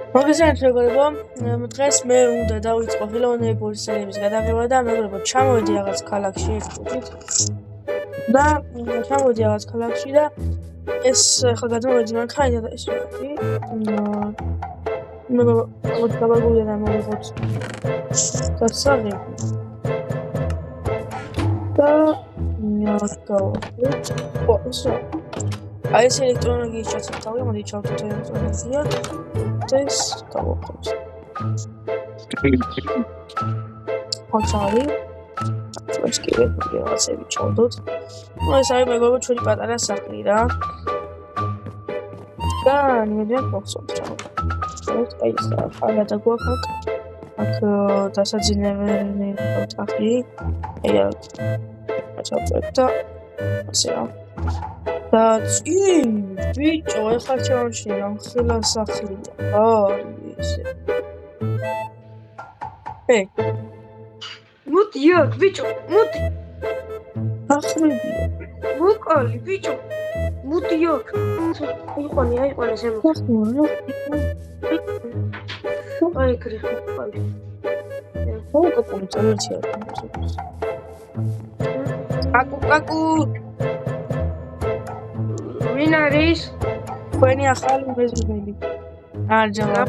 მოგესალმებით მეგობრებო, დღეს მე უნდა დავიწყო ხელოვნების სერიების გადაღება და მეგობრებო, ჩამოვედი რაღაც ქალაქში ერთ წუთით და ჩამოვედი რაღაც ქალაქში და ეს ახლა გადმოვედი მანქანით და ეს ვიყავი. მეგობრებო, როგორც გავაგულია და მოგებოთ დასაღები და გავაკეთეთ. ო, აი ეს ელექტრონიკის ჩაცმული, მოდი ჩავთვალოთ ელექტრონიკია. ეს გავაკეთოთ. ხოჭარი. ეს კი რაღაცები ჩავდოთ. ნუ ეს არის მეგობრებო ჩვენი პატარა სახლი რა. და ნიმედია გვახსოვთ რა. აი ეს ხალადა გვაქვს. აქ დასაძინებელი ოთახი. აი ჩავწერთ და ასე რა. და ბიჭო, ეხლა ჩავშინე ამ ხელა სახლია. ესე. მოდი აქ, ბიჭო, მოდი. ახრები. მოკალი, ბიჭო. მოდი აქ. იყვანი ზემოთ. აი კრიხი, ყალი. ოღონდ წელიწია. აკუ. ვინ არის? თქვენი ახალი მეზობელი. არჯალა.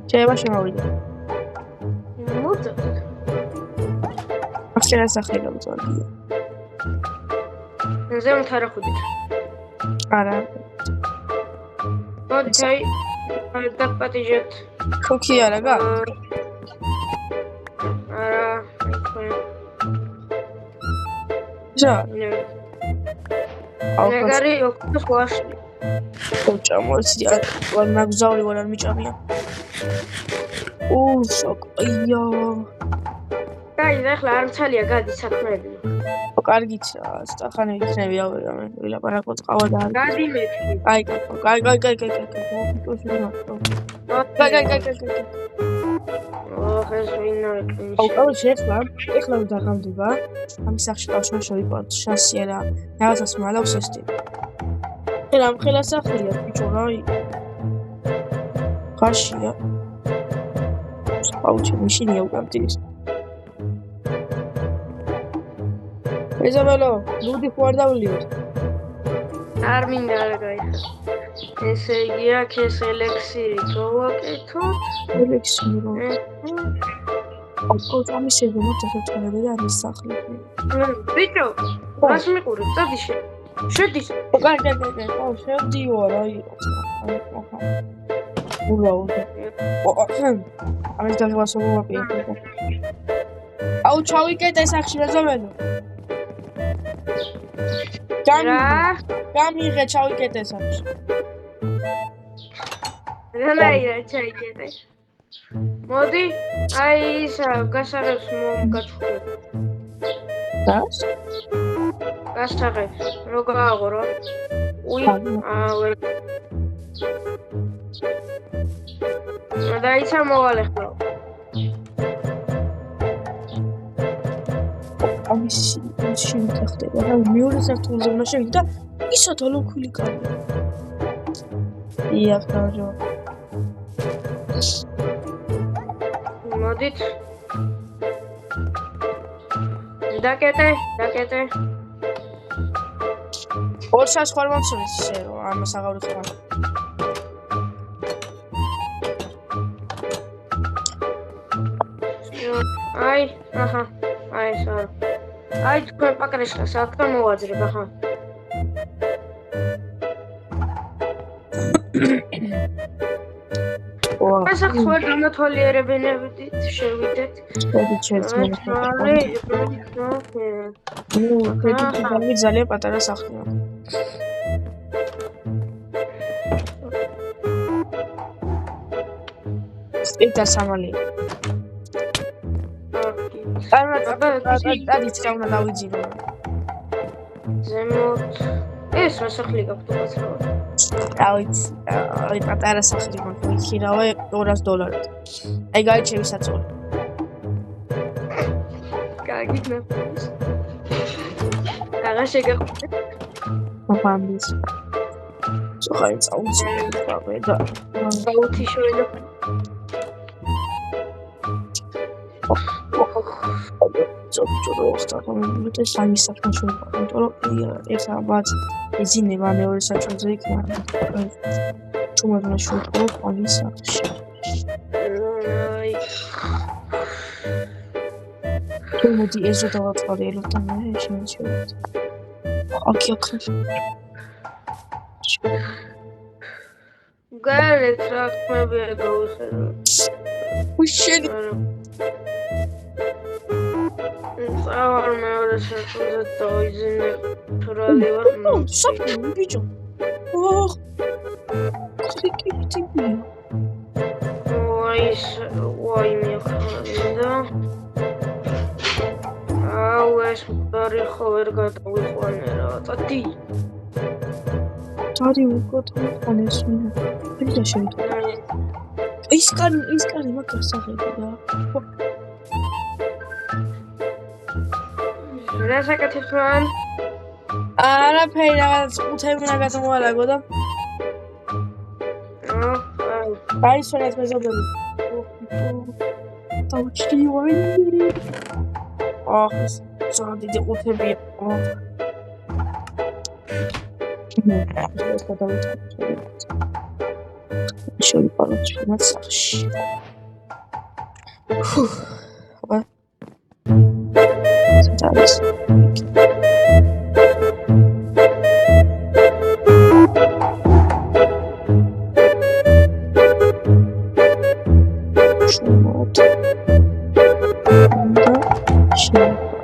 შეიძლება შემოვიდე. მოდი. ახლა სახელი გამწვანია. ზემოთ არა ხვდით. არა. მოდი, აი დაპატიჟეთ. ხოქი არა გა? არა. ჯა. ნეგარი ოქროს ვაში. ხოჭა მოსია, ვარ მაგზაური ვარ არ მიჭამია. შოკია. კაი, ახლა არ მცალია გადი საქმეები. კარგით, სტახანი იქნები ავერა მე ვილაპარაკოთ ყავა და გადი მეთქი. კაი. ეს ვინ არის? ეხლა დაღამდება. ამ სახში ბავშვი შევიყვანოთ შანსია რა. რაღაცას მალავს ეს ტიპი. ხელა ხელა სახლია ბიჭო რა. ხაშია. აუჩი მაშინია უკამტილის. ეზაბელო, ლუდი ხო არ დავლიოთ? არ მინდა რა გაიხსნა. ესე იგი აქ ეს ელექსირი გავაკეთოთ. ელექსირო. აუ ამისები მოწესებთ და არის სახლი. ბიჭო, მას მიყურებ, წადი შედის. კარგი. შევდივარ, აი. ულაუდა. ამის დაგასწრება ვაპირებ. აუ ჩავიკეტე სახში მეზობელო. გამიღე ჩავიკეტე სახში. რა ჩაიკეტე. მოდი, აი ის გასაღებს მომგაჩხურებ. დას? გასაღებს, რო გააღორო. ვერ. დაიცა მოვალე ხო. ამისი ხდება რა მეორე სართულზე უნდა შევიდე და ისოთ ოლოქული კარია. იახარო. მოდით. დაკეტე. ორშას ხარ მომწონს ისე რომ ამას აღარ ვიხარ. აი, აჰა. აი სარ. აი თქვენ პაკრეშკას აქა მოვაძრებ ახლა. ეს ახს ვერ გამათვალიერებინებით შევიდეთ. ნუ ძალიან პატარა სახლია. ეს სამალი. არის რა უნდა დავიძინო. ზემოთ. ეს რა სახლი გაქვთ უყაცრა? აი პატარა სახლი მაქვს, ვიქირავე $200. აი გაიჩევი საწოლი. კარგი ნაფის. რა შეგახვდეთ? მოგამბის. ხაი წაუწე და საუთი შოილა ზოგჯერ ხსნა მე სამი საქმე შეიძლება იმიტომ რომ ერთ აბაც ეძინება მეორე საქმეზე იქნება ჩუმადმა შევყო ყოველი საქმეში თუ მოდი ეზო დავაწყარი ელოთან მე შემიძლია აკიაქრე გარეთ რა ხმებია გავიხედო უშენი წავარ მეორე საქმეზე დავიზინე თუ რა ლევარ საქმე ბიჭო ოხ კიკიტიბია ვაი მიხარდა აუ ეს მყარი ხო ვერ გადავიყვანე რაღაცა თარი უკოთმოყანეს ვიდა შეიძლება ის კარი მაგას სახები და რა საკეთებ მან არაფერი რაღაც ყუთები უნდა გადმოალაგო და აი სვენეთ მეზობელი დავჭრი ვაი ეს ძალიან დიდი ყუთებია ეს გადავიწყე შევიპარო ჩვენად სახში აბა სადაც შუმოთ და შევიპაროთ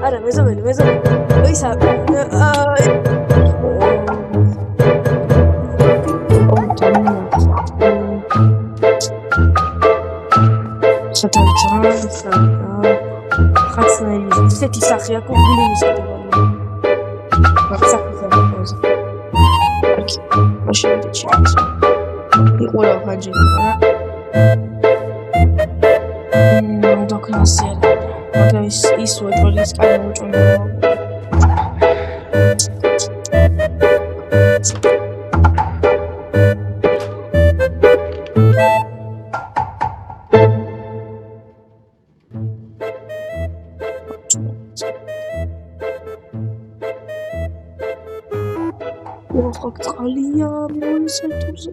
არა მეზობელი ისა ხაცნაირი ისეთი სახე აქვს გული მისკდებოდი მაშინ ჩიჩი იყურა ხანჯი რა დოქნასია მაგრამ ის უეჭველის კარი მოუჭვენია ოხ წყალია მეორე საერთოზე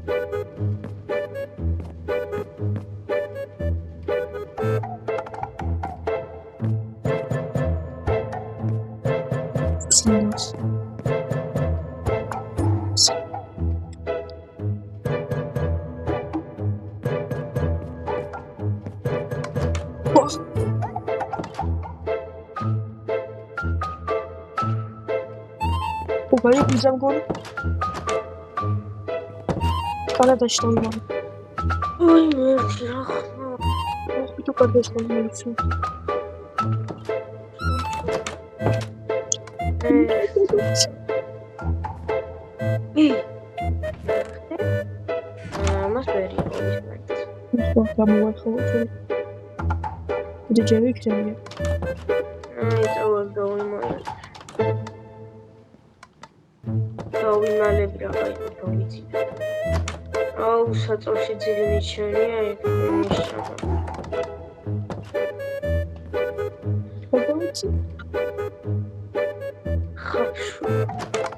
სინოს Ой, bizam gol. Kardeşler var. Ay Mert'la. Bütün kardeşler var. Mas veriyor. Tamam var xalat. Где человек тебе? Это вот дома. დავიმალებ რაღაცა დავიცი. აუ საწოლში ძილი მიჩვენია იქ ნიშნა. Ხობოჩი. ხაფშუ.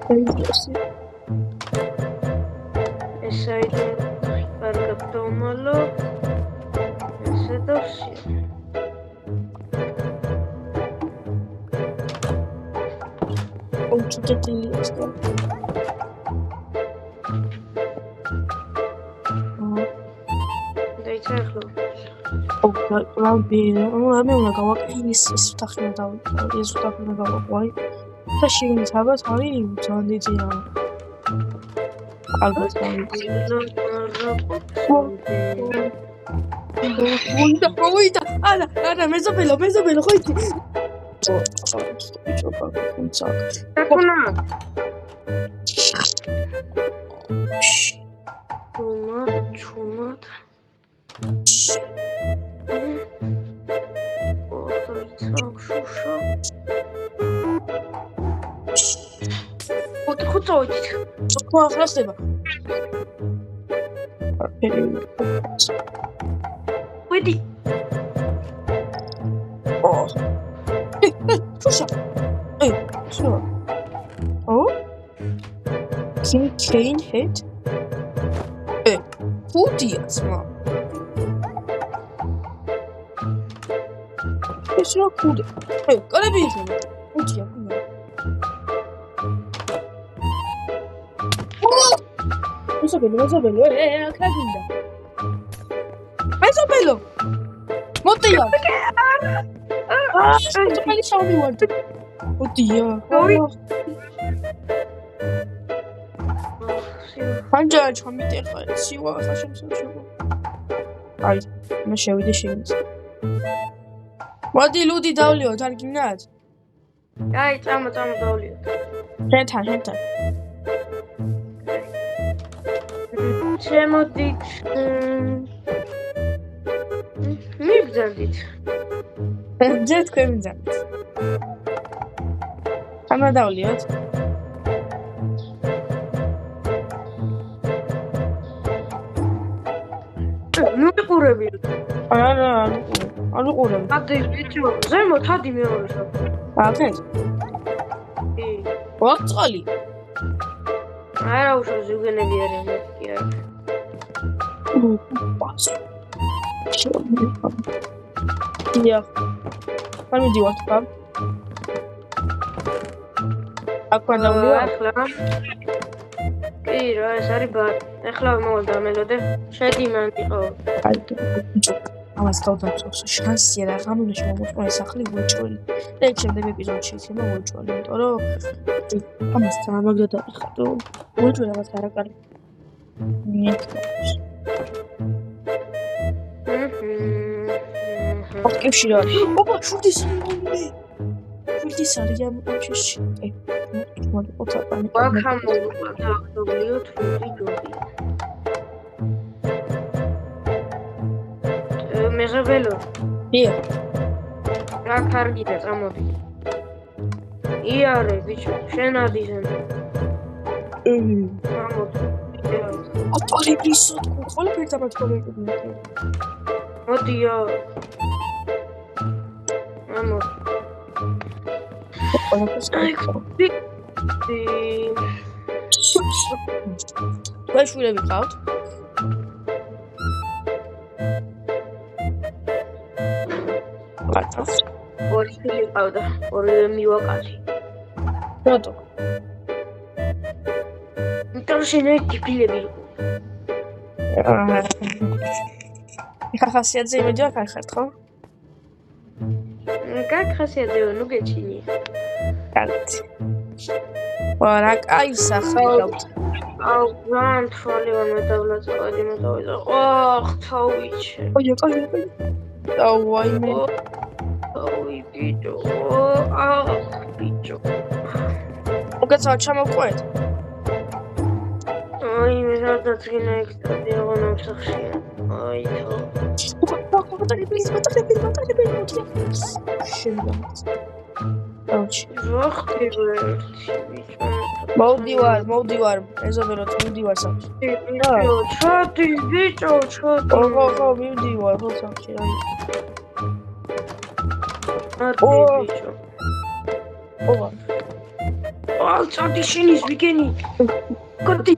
დაიწყე. ესე იგი კარგად დავმალო. ესე დავსი. Uçuceti işte. დაიწერხლო. Rabbi, მე უნდა გავაკეთე ის ვთახმე და ეს ვთახმე გავაყვი. და შეგნიცაბათ არის ძალიან დიდია. ალბათ გავიცი. Მოიდა, არა, მეზობელო, ხო იცი. დაკუნა. ჩუმად. წავიდით. ხო ახლა ხდება. ვიდი. ო. შუშა. შო. ო? King hit. ხუთია ძმა. ეს რა ხუთი? კარები იხება. ხუთია ხუნა. მეზობელო, აქ გინდა. მეზობელო. მოდია. წელი შევმივარდი. მოდია. ხანჯა ჩამიტეხა, სივა ხა შემსაჩუქო. აი, მე შევიდე შევიდე. მოდი ლუდი დავლიოთ, არ გინდათ? აი, წამო დავლიოთ. შენთან. შემოდით. მიგზავნით. ჯერ თქვენ მიგზავნით. ამა დავლიოთ. მიყურები. არა, არ უყურებ. ადი ბიჭო, ზემოთ ადი მეორე შაბათი. აქეთ? კი. ვაწყალი. არა უშავს ზუგენები არიან მეთქი არა. ბას. დიახ. არ მიდივართ ხარ? აქ ვანდავლიო? ახლა. კი რა, ეს არის ბარი. ახლა მოვალ დამელოდე. შედი მან იყო. აი, ბიჭო. ამას დავდაცვს შანსია რა გამონდა შემოწმე სახლი უეჭველი. და ეგ შემდეგ ეპიზოდში იქნება უეჭველი, იმიტომ რომ ამას თამაგდა ხატო უეჭველი რაღაც არაკარი. ოკეში რა. ოპა, შურდის მომი. შურდის არის ამ ოჩში. მოდი პოცაპანი. ვაკამოვა დავლიოთ ვიდიოები. მეზობელო. დიახ. რა კარგია წამოდი. იარე ბიჭო, შენ ადიზენ. წამოდი. ოპარი ბისოთ, ყველაფერი დამატებული. მოდიო. ამოდი. აი, ვაი შვილები ყავთ? კაცს. ორი შვილი ყავდა, ორივე მივაკალი. რატო? იმიტომ შენ ერთი ფილები იყო. ეხა ხასიათზე იმედი ვარ ხარ ხო? Как ხასიათზე ნუ გეჩინი. კაცი. ვარა კაი სახე გავთ. აუ, მან თვალი ვარ მეტავლაწოვადი მოტოვიდა. ოხ, თავიჩე. ოი, დავაი მე. ოი, ბიჭო. აუ, ბიჭო. უკაცრავ ჩამოვყვეთ. აი, მე სადაც გინდა ექსტრადი აღონა მსახშია. აი, თო. მოვდივარ, ეზობეროთ, მივდივარ სამში. ჩოდი, ბიჭო, ჩოდი. ხო, მივდივარ, ხო სამში, აი. ატი, ბიჭო. ობა. ალწადი შენის ვიგენი. კოდი.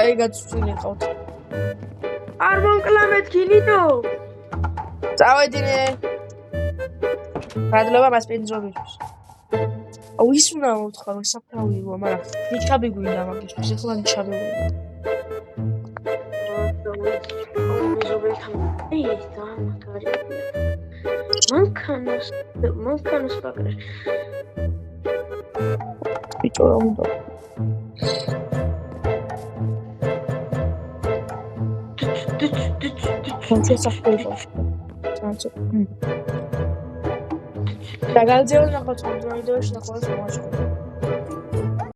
აი, გაწვილი ყავთ. არ მომკლამეთ გინიდო. წავედინე. გადლობა მას პენძრობისთვის. აუ ის უნდა მოვთხარ, საფრავიო, მაგრამ ნიჩაბი გვინდა მაგისთვის, ეხლა ნიჩაბი გვინდა. მანქანას პაკრე. ბიჭო რა უნდა? და გალძეო ნახოთ, რომ დროიდოში ნახოთ მოაჭრე.